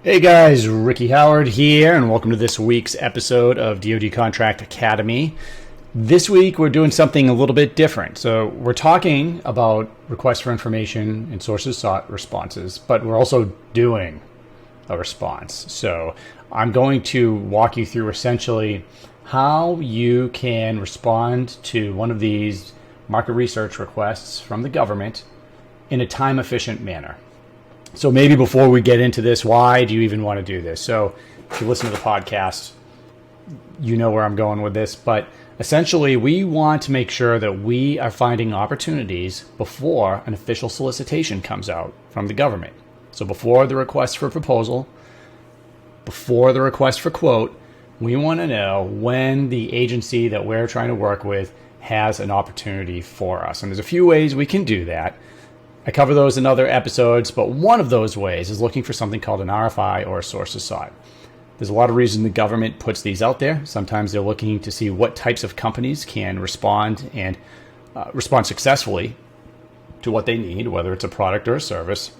Hey guys, Ricky Howard here, and welcome to this week's episode of DoD Contract Academy. This week we're doing something a little bit different. So we're talking about requests for information and sources sought responses, but we're also doing a response. So I'm going to walk you through essentially how you can respond to one of these market research requests from the government in a time-efficient manner. So maybe before we get into this, why do you even want to do this? So if you listen to the podcast, you know where I'm going with this. But essentially, we want to make sure that we are finding opportunities before an official solicitation comes out from the government. So before the request for proposal, before the request for quote, we want to know when the agency that we're trying to work with has an opportunity for us. And there's a few ways we can do that. I cover those in other episodes, but one of those ways is looking for something called an RFI or a sources sought. There's a lot of reasons the government puts these out there. Sometimes they're looking to see what types of companies can respond and respond successfully to what they need, whether it's a product or a service.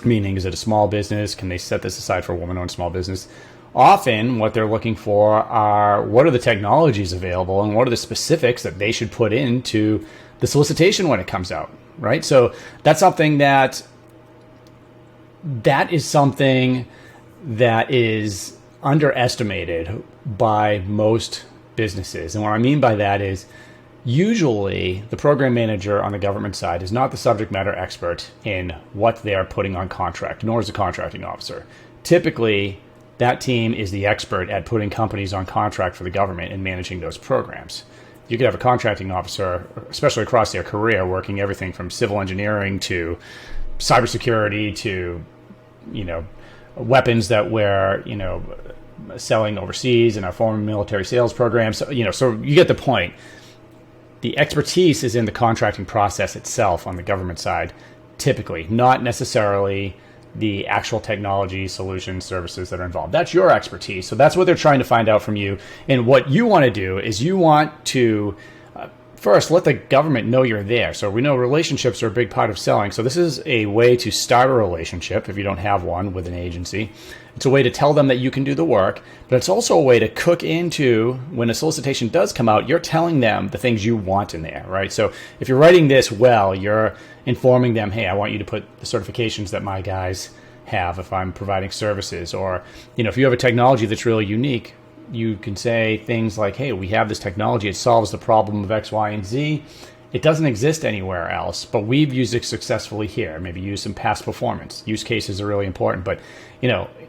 Meaning, is it a small business? Can they set this aside for a woman-owned small business? Often what they're looking for are what are the technologies available and what are the specifics that they should put into the solicitation when it comes out. Right? So that's something that is underestimated by most businesses. And what I mean by that is usually the program manager on the government side is not the subject matter expert in what they are putting on contract, nor is the contracting officer. Typically, that team is the expert at putting companies on contract for the government and managing those programs. You could have a contracting officer, especially across their career, working everything from civil engineering to cybersecurity to, weapons that we're, selling overseas in our foreign military sales programs. So you get the point. The expertise is in the contracting process itself on the government side, typically, not necessarily the actual technology, solutions, services that are involved. That's your expertise. So that's what they're trying to find out from you. And what you want to do is you want to first let the government know you're there. So we know relationships are a big part of selling. So this is a way to start a relationship if you don't have one with an agency. It's a way to tell them that you can do the work, but it's also a way to cook into when a solicitation does come out, you're telling them the things you want in there, right? So if you're writing this well, you're informing them, hey, I want you to put the certifications that my guys have if I'm providing services. Or, if you have a technology that's really unique, you can say things like, hey, we have this technology. It solves the problem of X, Y, and Z. It doesn't exist anywhere else, but we've used it successfully here. Maybe use some past performance. Use cases are really important. But,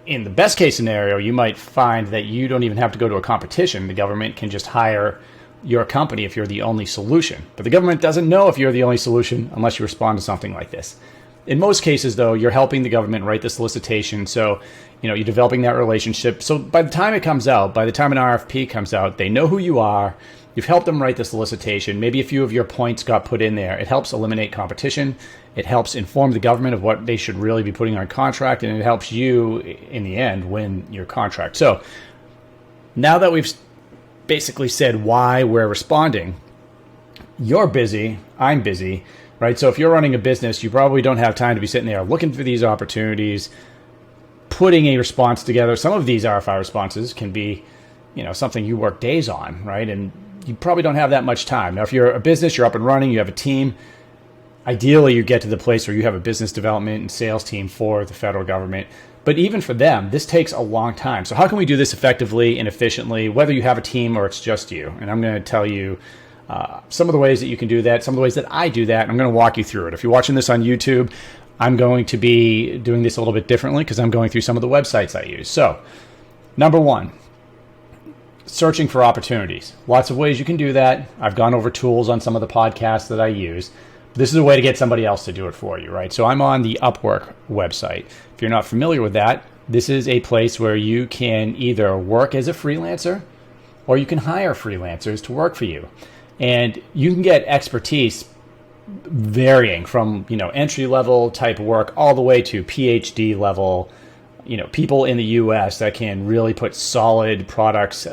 in the best case scenario, you might find that you don't even have to go to a competition. The government can just hire your company if you're the only solution. But the government doesn't know if you're the only solution unless you respond to something like this. In most cases, though, you're helping the government write the solicitation. So, you're developing that relationship. So by the time it comes out, by the time an RFP comes out, they know who you are. You've helped them write the solicitation. Maybe a few of your points got put in there. It helps eliminate competition. It helps inform the government of what they should really be putting on contract. And it helps you, in the end, win your contract. So now that we've basically said why we're responding, you're busy, I'm busy, right? So if you're running a business, you probably don't have time to be sitting there looking for these opportunities, putting a response together. Some of these RFI responses can be, something you work days on, right? And you probably don't have that much time. Now, if you're a business, you're up and running, you have a team, ideally you get to the place where you have a business development and sales team for the federal government. But even for them, this takes a long time. So how can we do this effectively and efficiently, whether you have a team or it's just you? And I'm going to tell you some of the ways that you can do that, some of the ways that I do that, and I'm going to walk you through it. If you're watching this on YouTube, I'm going to be doing this a little bit differently because I'm going through some of the websites I use. So, number one, searching for opportunities. Lots of ways you can do that. I've gone over tools on some of the podcasts that I use. This is a way to get somebody else to do it for you, right? So I'm on the UpWork website. If you're not familiar with that, this is a place where you can either work as a freelancer or you can hire freelancers to work for you. And you can get expertise varying from, entry level type work all the way to PhD level, people in the US that can really put solid products,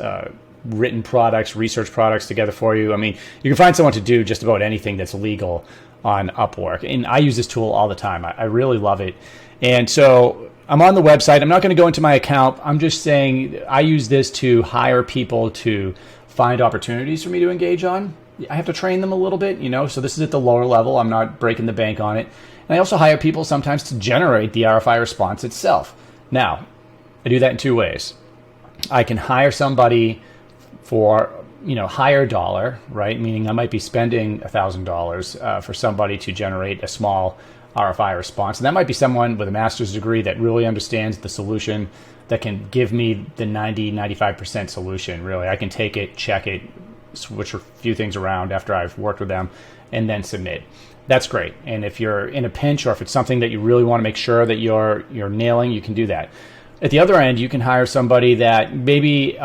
written products, research products together for you. I mean, you can find someone to do just about anything that's legal on UpWork. And I use this tool all the time. I really love it. And so I'm on the website. I'm not going to go into my account. I'm just saying I use this to hire people to find opportunities for me to engage on. I have to train them a little bit, so this is at the lower level. I'm not breaking the bank on it. And I also hire people sometimes to generate the RFI response itself. Now, I do that in two ways. I can hire somebody for, higher dollar, right? Meaning I might be spending $1,000 for somebody to generate a small RFI response. And that might be someone with a master's degree that really understands the solution, that can give me the 95% solution, really. I can take it, check it, switch a few things around after I've worked with them, and then submit. That's great. And if you're in a pinch, or if it's something that you really want to make sure that you're nailing, you can do that. At the other end, you can hire somebody that maybe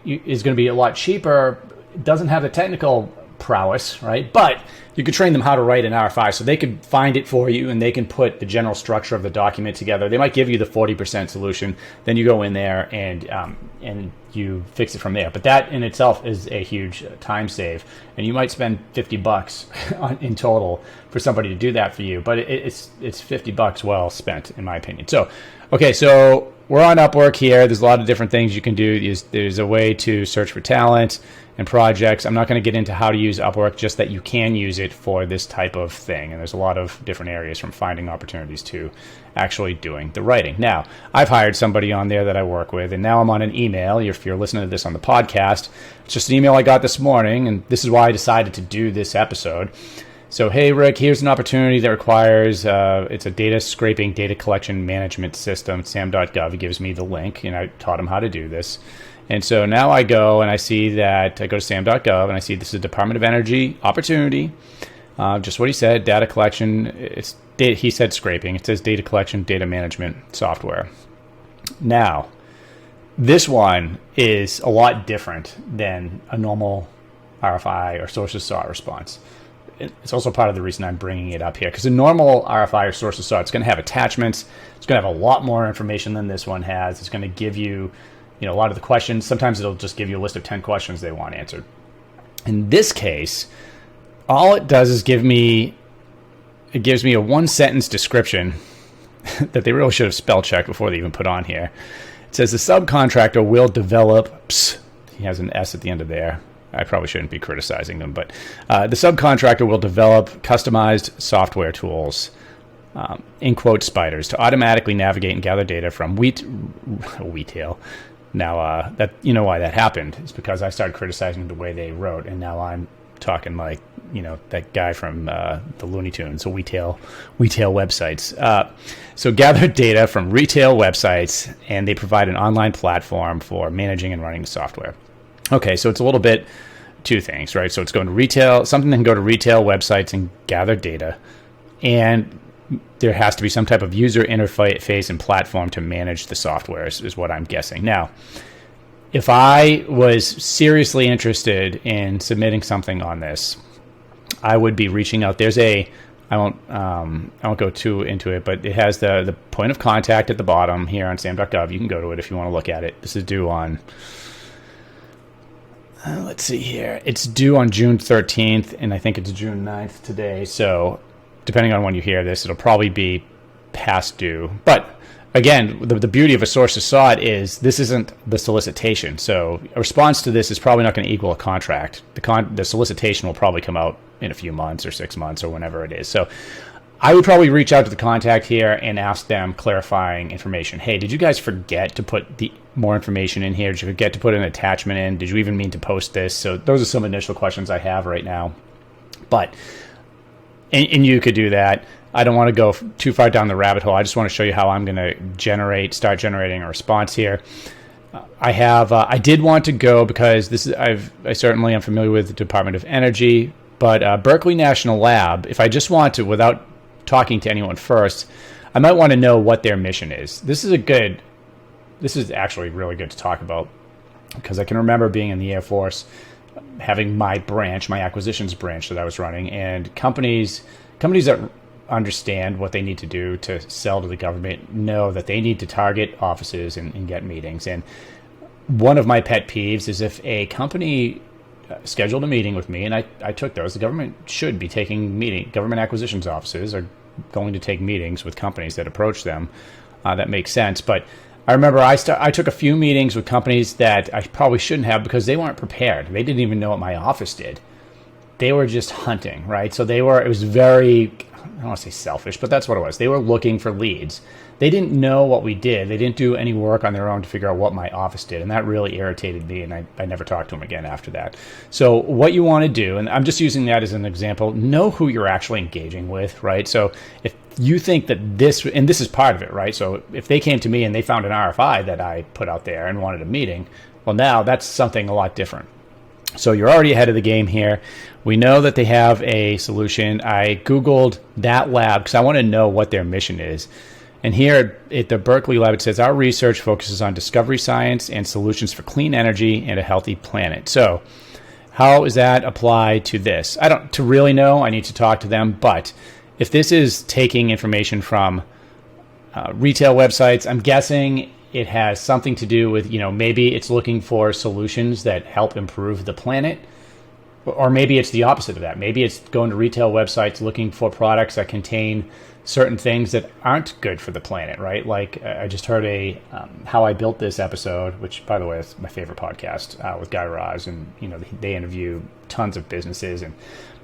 is going to be a lot cheaper, doesn't have the technical prowess, right? But you could train them how to write an RFI, so they could find it for you and they can put the general structure of the document together. They might give you the 40% solution, then you go in there and you fix it from there. But that in itself is a huge time save, and you might spend $50 in total for somebody to do that for you. But it's $50 well spent, in my opinion. So, okay, so we're on UpWork here. There's a lot of different things you can do. There's a way to search for talent and projects. I'm not going to get into how to use UpWork, just that you can use it for this type of thing. And there's a lot of different areas, from finding opportunities to actually doing the writing. Now, I've hired somebody on there that I work with, and now I'm on an email. If you're listening to this on the podcast, it's just an email I got this morning, and this is why I decided to do this episode. So, hey, Rick, here's an opportunity that requires, it's a data scraping, data collection management system, Sam.Gov. He gives me the link, and I taught him how to do this. And so now I go and I see that, I go to Sam.Gov and I see this is Department of Energy opportunity. Just what he said, data collection. He said scraping. It says data collection, data management software. Now, this one is a lot different than a normal RFI or sources sought response. It's also part of the reason I'm bringing it up here, because a normal RFI or sources sought, it's going to have attachments. It's going to have a lot more information than this one has. It's going to give you, a lot of the questions. Sometimes it'll just give you a list of 10 questions they want answered. In this case, all it does is gives me a one-sentence description that they really should have spell checked before they even put on here. It says the subcontractor will develop, he has an S at the end of there. I probably shouldn't be criticizing them, but the subcontractor will develop customized software tools, in quote, spiders, to automatically navigate and gather data from retail. Now, that why that happened. It's because I started criticizing the way they wrote, and now I'm talking like, that guy from the Looney Tunes, retail websites. So gather data from retail websites, and they provide an online platform for managing and running the software. Okay, so it's a little bit two things, right? So it's going to retail, something that can go to retail websites and gather data, and there has to be some type of user interface and platform to manage the software is what I'm guessing. Now, if I was seriously interested in submitting something on this, I would be reaching out. I won't go too into it, but it has the point of contact at the bottom here on Sam.Gov. You can go to it if you want to look at it. This is due on, let's see here. It's due on June 13th, and I think it's June 9th today. So depending on when you hear this, it'll probably be past due. But again, the beauty of a sources sought is this isn't the solicitation. So a response to this is probably not going to equal a contract. The solicitation will probably come out in a few months or 6 months or whenever it is. So I would probably reach out to the contact here and ask them clarifying information. Hey, did you guys forget to put the more information in here? Did you forget to put an attachment in? Did you even mean to post this? So those are some initial questions I have right now. But and you could do that. I don't want to go too far down the rabbit hole. I just want to show you how I'm going to start generating a response here. I did want to go, because I certainly am familiar with the Department of Energy, but Berkeley National Lab, if I just want to, without talking to anyone first, I might want to know what their mission is. This is actually really good to talk about, because I can remember being in the Air Force, having my acquisitions branch that I was running, and companies that understand what they need to do to sell to the government know that they need to target offices and get meetings. And one of my pet peeves is if a company scheduled a meeting with me, and I took those. The government should be taking government acquisitions offices are going to take meetings with companies that approach them. that makes sense. But I remember I took a few meetings with companies that I probably shouldn't have because they weren't prepared. They didn't even know what my office did. They were just hunting, right? So it was very, I don't want to say selfish, but that's what it was. They were looking for leads. They didn't know what we did. They didn't do any work on their own to figure out what my office did. And that really irritated me. And I never talked to them again after that. So what you want to do, and I'm just using that as an example, know who you're actually engaging with, right? So if you think that this is part of it, right? So if they came to me and they found an RFI that I put out there and wanted a meeting, well, now that's something a lot different. So you're already ahead of the game here. We know that they have a solution. I Googled that lab because I want to know what their mission is. And here at the Berkeley lab, it says, our research focuses on discovery science and solutions for clean energy and a healthy planet. So how is that applied to this? To really know, I need to talk to them. But if this is taking information from retail websites, I'm guessing it has something to do with, maybe it's looking for solutions that help improve the planet. Or maybe it's the opposite of that. Maybe it's going to retail websites looking for products that contain certain things that aren't good for the planet, right? Like I just heard a How I Built This episode, which, by the way, is my favorite podcast with Guy Raz, and they interview tons of businesses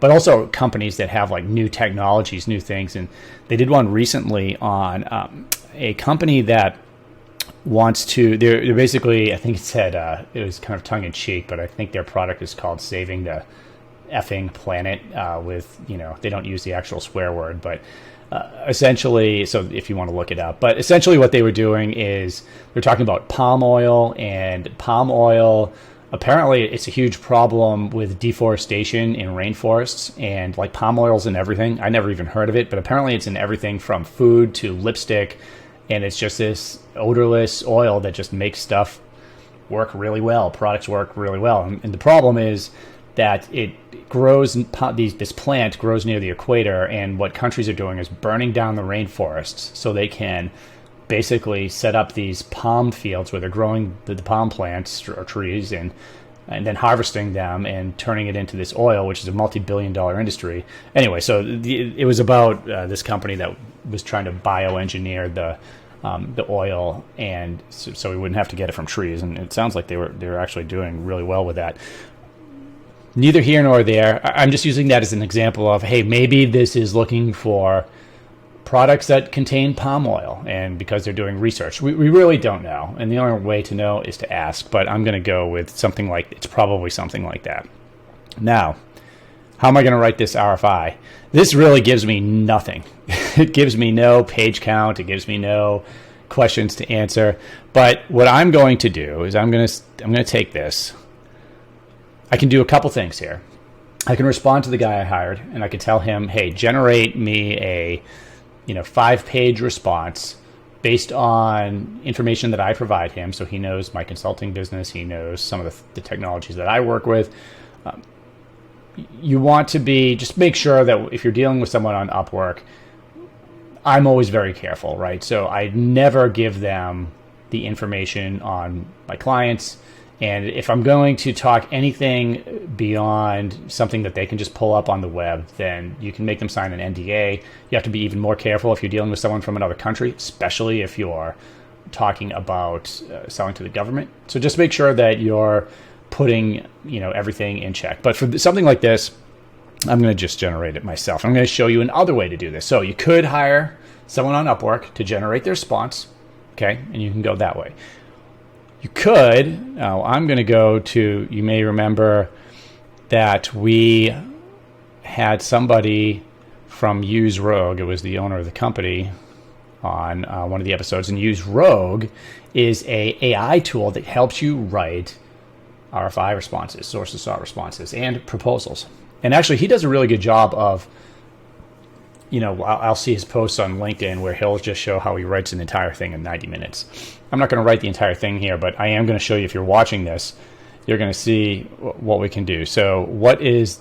but also companies that have like new technologies, new things. And they did one recently on a company that wants to. They're basically, I think it said it was kind of tongue in cheek, but I think their product is called Saving the Effing Planet. With they don't use the actual swear word, but. Essentially, so if you want to look it up, but essentially what they were doing is they're talking about palm oil, and palm oil, apparently it's a huge problem with deforestation in rainforests, and like palm oil's in everything. I never even heard of it, but apparently it's in everything from food to lipstick, and it's just this odorless oil that just makes stuff work really well. Products work really well, and the problem is that it grows, this plant grows near the equator, and what countries are doing is burning down the rainforests so they can basically set up these palm fields where they're growing the palm plants or trees and then harvesting them and turning it into this oil, which is a multi-billion-dollar industry. Anyway, so it was about this company that was trying to bioengineer the oil, and so we wouldn't have to get it from trees. And it sounds like they were actually doing really well with that. Neither here nor there. I'm just using that as an example of, hey, maybe this is looking for products that contain palm oil, and because they're doing research. We really don't know, and the only way to know is to ask, but I'm going to go with it's probably something like that. Now, how am I going to write this RFI? This really gives me nothing. It gives me no page count. It gives me no questions to answer. But what I'm going to do is I'm going to take this. I can do a couple things here. I can respond to the guy I hired, and I can tell him, hey, generate me a 5-page response based on information that I provide him. So he knows my consulting business. He knows some of the technologies that I work with. You want to just make sure that if you're dealing with someone on UpWork, I'm always very careful, right? So I never give them the information on my clients. And if I'm going to talk anything beyond something that they can just pull up on the web, then you can make them sign an NDA. You have to be even more careful if you're dealing with someone from another country, especially if you're talking about selling to the government. So just make sure that you're putting everything in check. But for something like this, I'm going to just generate it myself. I'm going to show you another way to do this. So you could hire someone on UpWork to generate their response, okay? And you can go that way. You could, I'm going to go to, you may remember that we had somebody from Use Rogue, it was the owner of the company, on one of the episodes. And Use Rogue is a AI tool that helps you write RFI responses, sources sought responses, and proposals. And actually, he does a really good job of, I'll see his posts on LinkedIn where he'll just show how he writes an entire thing in 90 minutes. I'm not going to write the entire thing here, but I am going to show you, if you're watching this, you're going to see what we can do. So what is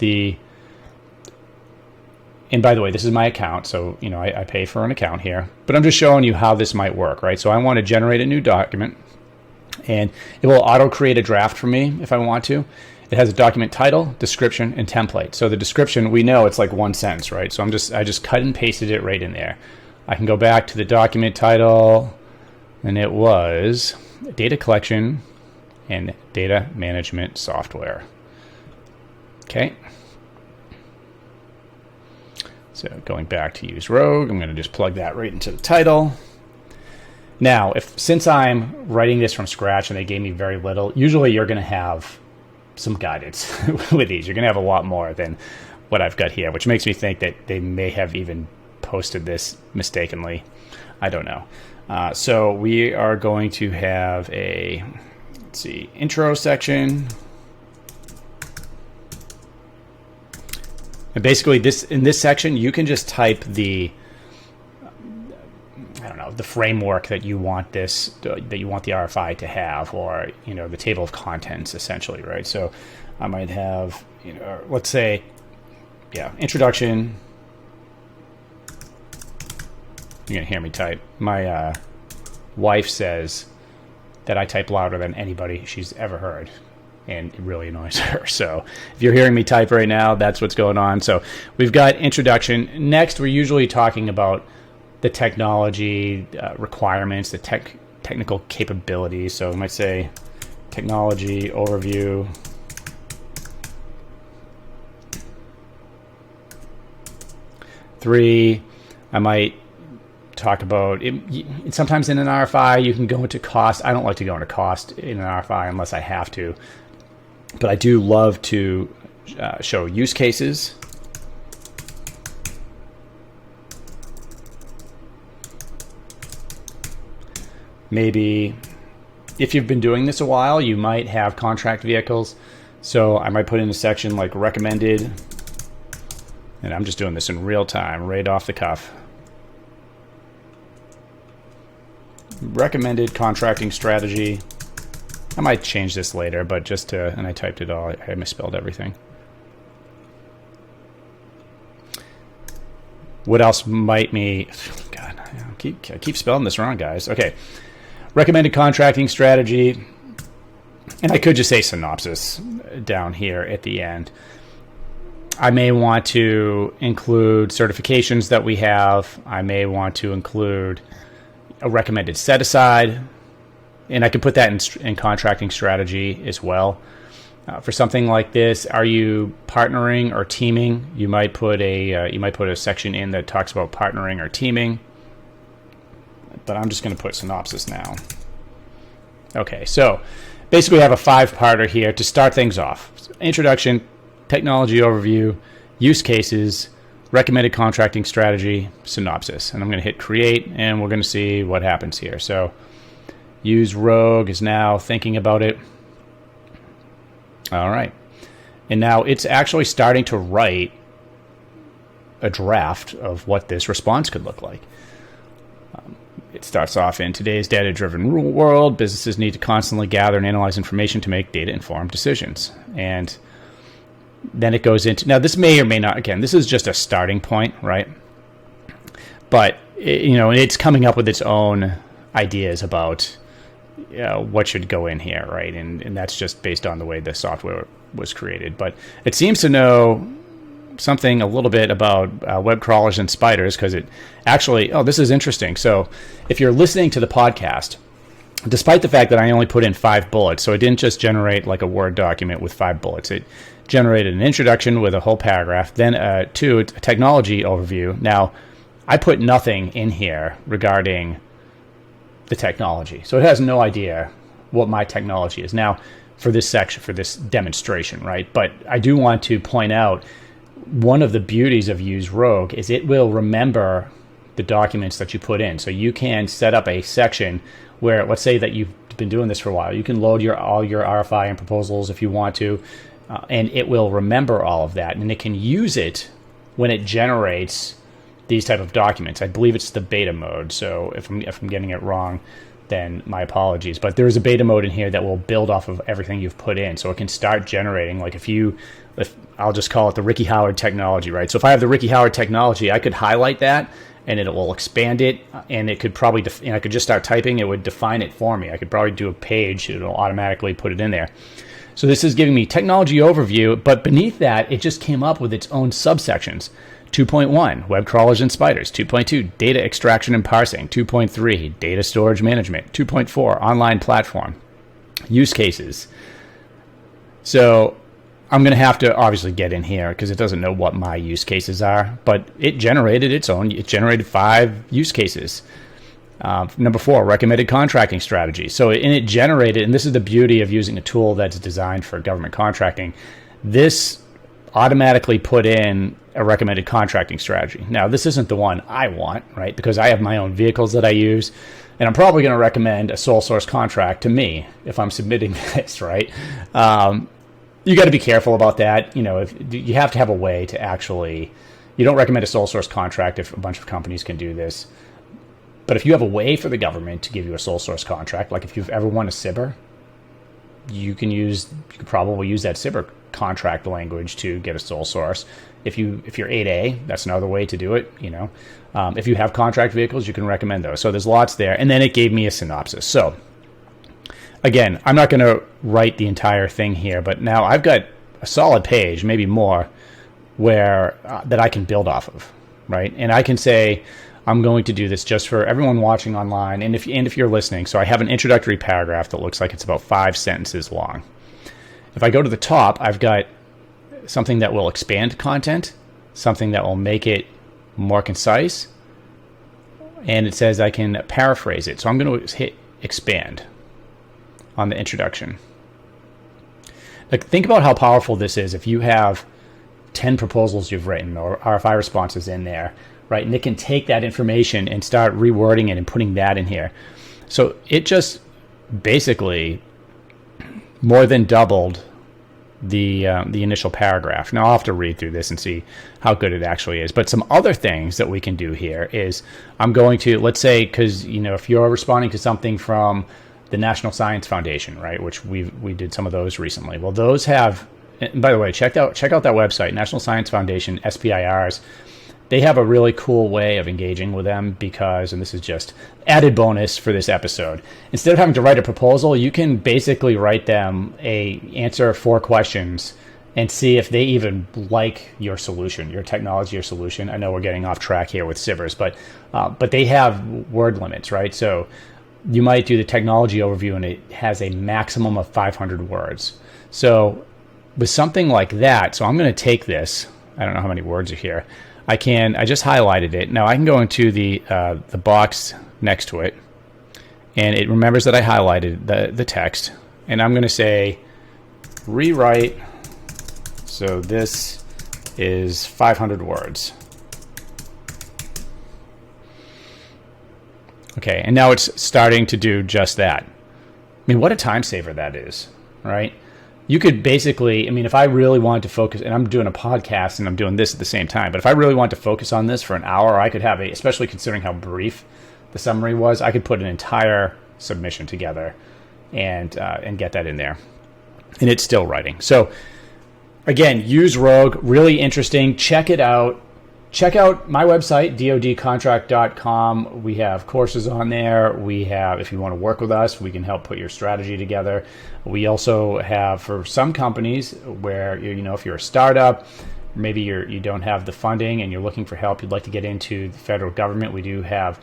and by the way, this is my account, so I pay for an account here, but I'm just showing you how this might work, right? So I want to generate a new document, and it will auto-create a draft for me if I want to. It has a document title, description, and template. So the description, we know it's like one sentence, right? So I just cut and pasted it right in there. I can go back to the document title. And it was data collection and data management software. Okay. So going back to use Rogue, I'm going to just plug that right into the title. Now, since I'm writing this from scratch and they gave me very little, usually you're going to have some guidance with these. You're going to have a lot more than what I've got here, which makes me think that they may have even posted this mistakenly. I don't know. So we are going to have a, let's see, intro section. And basically in this section, you can just type the, I don't know, the framework that you want the RFI to have, or, the table of contents essentially, right? So I might have, let's say, introduction. You're going to hear me type. My wife says that I type louder than anybody she's ever heard, and it really annoys her. So if you're hearing me type right now, that's what's going on. So we've got introduction. Next, we're usually talking about the technology requirements, the technical capabilities. So we might say technology overview. Three, I might talk about it. Sometimes in an RFI you can go into cost. I don't like to go into cost in an RFI unless I have to, but I do love to show use cases. Maybe if you've been doing this a while, you might have contract vehicles, so I might put in a section like recommended, and I'm just doing this in real time, right off the cuff. Recommended contracting strategy. I might change this later, but and I typed it all. I misspelled everything. What else might God, I keep spelling this wrong, guys. Okay. Recommended contracting strategy. And I could just say synopsis down here at the end. I may want to include certifications that we have. I may want to include a recommended set aside, and I can put that in contracting strategy as well. For something like this, are you partnering or teaming? You might put a section in that talks about partnering or teaming, but I'm just going to put synopsis now. Okay, so basically I have a 5-parter here to start things off. Introduction, technology overview, use cases, recommended contracting strategy, synopsis. And I'm going to hit create, and we're going to see what happens here. So use Rogue is now thinking about it. All right. And now it's actually starting to write a draft of what this response could look like. It starts off, in today's data-driven world, businesses need to constantly gather and analyze information to make data-informed decisions. And then it goes into, now this may or may not, again, this is just a starting point, right? But, it's coming up with its own ideas about what should go in here, right? And that's just based on the way the software was created. But it seems to know something a little bit about web crawlers and spiders, because it actually, this is interesting. So if you're listening to the podcast, despite the fact that I only put in 5 bullets, so it didn't just generate like a Word document with 5 bullets, it generated an introduction with a whole paragraph, then a technology overview. Now, I put nothing in here regarding the technology, so it has no idea what my technology is now for this section, for this demonstration, right? But I do want to point out, one of the beauties of Use Rogue is it will remember the documents that you put in. So you can set up a section where, let's say that you've been doing this for a while, you can load all your RFI and proposals if you want to, and it will remember all of that, and it can use it when it generates these type of documents. I believe it's the beta mode, so if I'm getting it wrong, then my apologies. But there is a beta mode in here that will build off of everything you've put in, so it can start generating. Like if I'll just call it the Ricky Howard technology, right? So if I have the Ricky Howard technology, I could highlight that, and it will expand it, and it could probably, and I could just start typing, it would define it for me. I could probably do a page, it'll automatically put it in there. So this is giving me technology overview, but beneath that, it just came up with its own subsections. 2.1, web crawlers and spiders. 2.2, data extraction and parsing. 2.3, data storage management. 2.4, online platform. Use cases. So I'm going to have to obviously get in here because it doesn't know what my use cases are, but it generated its own. It generated 5 use cases. Number 4, recommended contracting strategy. So it generated, and this is the beauty of using a tool that's designed for government contracting, this automatically put in a recommended contracting strategy. Now, this isn't the one I want, right? Because I have my own vehicles that I use, and I'm probably going to recommend a sole source contract to me if I'm submitting this, right? You got to be careful about that. If you have to have a way to actually, you don't recommend a sole source contract if a bunch of companies can do this. But if you have a way for the government to give you a sole source contract, like if you've ever won a SBIR, you could probably use that SBIR contract language to get a sole source. If you're 8A, that's another way to do it. If you have contract vehicles, you can recommend those. So there's lots there. And then it gave me a synopsis. So again, I'm not going to write the entire thing here, but now I've got a solid page, maybe more, where that I can build off of, right? And I can say, I'm going to do this just for everyone watching online, and if you're listening. So I have an introductory paragraph that looks like it's about 5 sentences long. If I go to the top, I've got something that will expand content, something that will make it more concise, and it says I can paraphrase it. So I'm going to hit expand on the introduction. Like, think about how powerful this is if you have 10 proposals you've written or RFI responses in there, right? And it can take that information and start rewording it and putting that in here. So it just basically more than doubled the initial paragraph. Now I'll have to read through this and see how good it actually is. But some other things that we can do here is I'm going to, let's say, because if you're responding to something from the National Science Foundation, right, which we did some of those recently. Well, those have, and by the way, check out that website, National Science Foundation, SPIRs. They have a really cool way of engaging with them because, and this is just added bonus for this episode, instead of having to write a proposal, you can basically write them answer 4 questions and see if they even like your solution, your technology or solution. I know we're getting off track here with SBIRs, but they have word limits, right? So you might do the technology overview and it has a maximum of 500 words. So with something like that, so I'm going to take this, I don't know how many words are here, I just highlighted it. Now I can go into the box next to it, and it remembers that I highlighted the text, and I'm going to say rewrite, so this is 500 words. Okay, and now it's starting to do just that. I mean, what a time saver that is, right? You could basically, if I really wanted to focus, and I'm doing a podcast and I'm doing this at the same time, but if I really wanted to focus on this for an hour, I could have especially considering how brief the summary was, I could put an entire submission together and get that in there. And it's still writing. So again, use Rogue, really interesting. Check it out. Check out my website, dodcontract.com. We have courses on there. We have, if you want to work with us, we can help put your strategy together. We also have, for some companies where, if you're a startup, maybe you don't have the funding and you're looking for help, you'd like to get into the federal government, we do have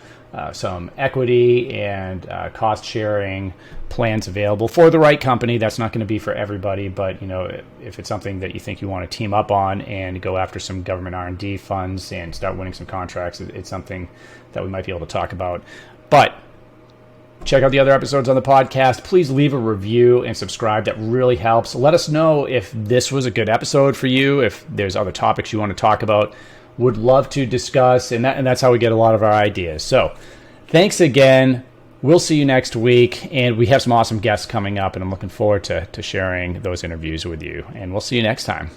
some equity and cost sharing plans available for the right company. That's not going to be for everybody, but if it's something that you think you want to team up on and go after some government R&D funds and start winning some contracts, it's something that we might be able to talk about. But check out the other episodes on the podcast. Please leave a review and subscribe. That really helps. Let us know if this was a good episode for you, if there's other topics you want to talk about. Would love to discuss, and that's how we get a lot of our ideas. So thanks again. We'll see you next week, and we have some awesome guests coming up, and I'm looking forward to sharing those interviews with you. And we'll see you next time.